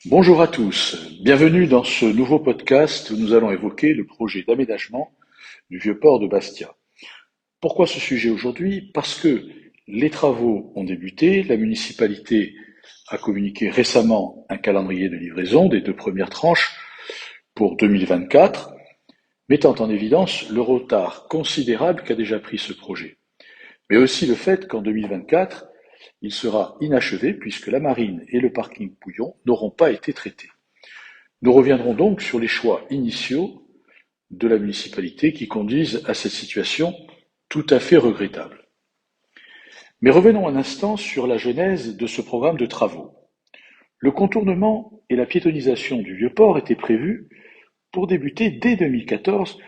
Bonjour à tous, bienvenue dans ce nouveau podcast où nous allons évoquer le projet d'aménagement du vieux port de Bastia. Pourquoi ce sujet aujourd'hui? Parce que les travaux ont débuté, la municipalité a communiqué récemment un calendrier de livraison des deux premières tranches pour 2024, mettant en évidence le retard considérable qu'a déjà pris ce projet, mais aussi le fait qu'en 2024, il sera inachevé puisque la marine et le parking Pouillon n'auront pas été traités. Nous reviendrons donc sur les choix initiaux de la municipalité qui conduisent à cette situation tout à fait regrettable. Mais revenons un instant sur la genèse de ce programme de travaux. Le contournement et la piétonisation du Vieux-Port étaient prévus pour débuter dès 2014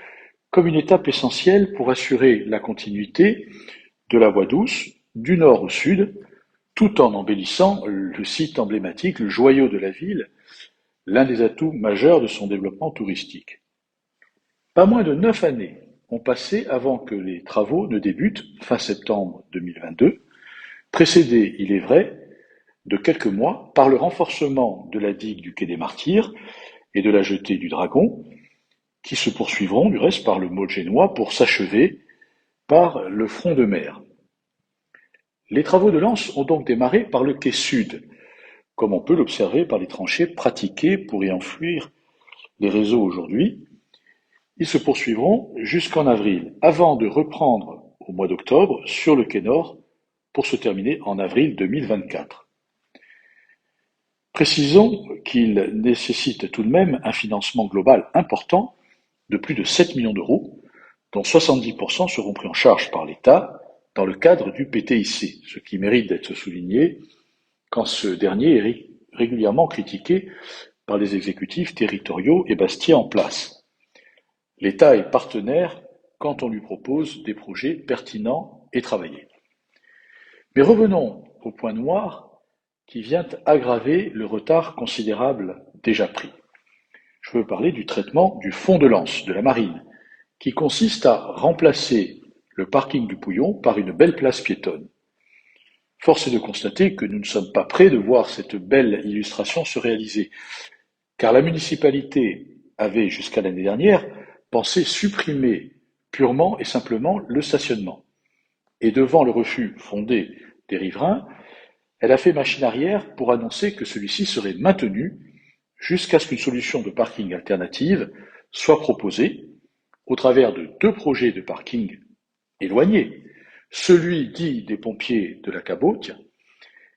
comme une étape essentielle pour assurer la continuité de la voie douce du nord au sud, tout en embellissant le site emblématique, le joyau de la ville, l'un des atouts majeurs de son développement touristique. Pas moins de 9 années ont passé avant que les travaux ne débutent, fin septembre 2022, précédés, il est vrai, de quelques mois par le renforcement de la digue du quai des Martyrs et de la jetée du Dragon, qui se poursuivront du reste par le Maulx-Génois pour s'achever par le front de mer. Les travaux de Lens ont donc démarré par le quai sud, comme on peut l'observer par les tranchées pratiquées pour y enfouir les réseaux aujourd'hui. Ils se poursuivront jusqu'en avril, avant de reprendre au mois d'octobre sur le quai nord pour se terminer en avril 2024. Précisons qu'il nécessite tout de même un financement global important de plus de 7 millions d'euros, dont 70% seront pris en charge par l'État dans le cadre du PTIC, ce qui mérite d'être souligné quand ce dernier est régulièrement critiqué par les exécutifs territoriaux et Bastia en place. L'État est partenaire quand on lui propose des projets pertinents et travaillés. Mais revenons au point noir qui vient aggraver le retard considérable déjà pris. Je veux parler du traitement du fond de lance de la marine, qui consiste à remplacer le parking du Pouillon par une belle place piétonne. Force est de constater que nous ne sommes pas prêts de voir cette belle illustration se réaliser, car la municipalité avait, jusqu'à l'année dernière, pensé supprimer purement et simplement le stationnement. Et devant le refus fondé des riverains, elle a fait machine arrière pour annoncer que celui-ci serait maintenu jusqu'à ce qu'une solution de parking alternative soit proposée au travers de deux projets de parking éloignés, celui dit des pompiers de la Cabotie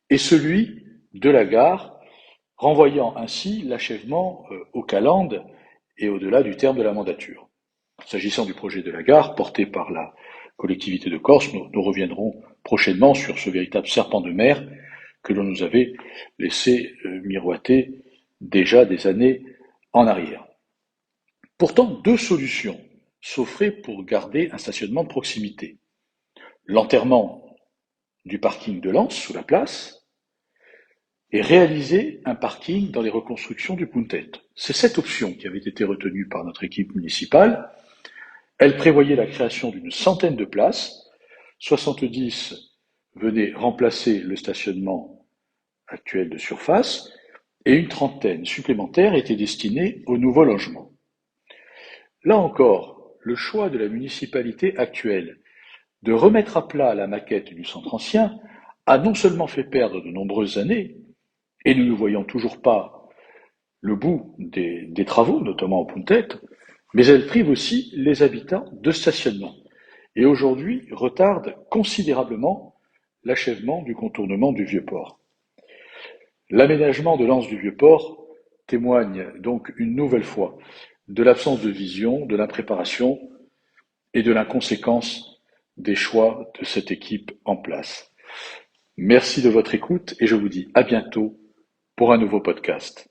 et celui de la gare, renvoyant ainsi l'achèvement aux calendes et au-delà du terme de la mandature. S'agissant du projet de la gare, porté par la collectivité de Corse, nous reviendrons prochainement sur ce véritable serpent de mer que l'on nous avait laissé miroiter déjà des années en arrière. Pourtant, deux solutions s'offraient pour garder un stationnement de proximité. L'enterrement du parking de Lens sous la place et réaliser un parking dans les reconstructions du Puntet. C'est cette option qui avait été retenue par notre équipe municipale. Elle prévoyait la création d'une centaine de places, 70 venaient remplacer le stationnement actuel de surface, et une trentaine supplémentaires étaient destinées aux nouveaux logements. Là encore, le choix de la municipalité actuelle de remettre à plat la maquette du centre ancien a non seulement fait perdre de nombreuses années, et nous ne voyons toujours pas le bout des travaux, notamment au Puntet, mais elle prive aussi les habitants de stationnement et aujourd'hui retarde considérablement l'achèvement du contournement du Vieux-Port. L'aménagement de l'anse du Vieux-Port témoigne donc une nouvelle fois de l'absence de vision, de l'impréparation et de l'inconséquence des choix de cette équipe en place. Merci de votre écoute et je vous dis à bientôt pour un nouveau podcast.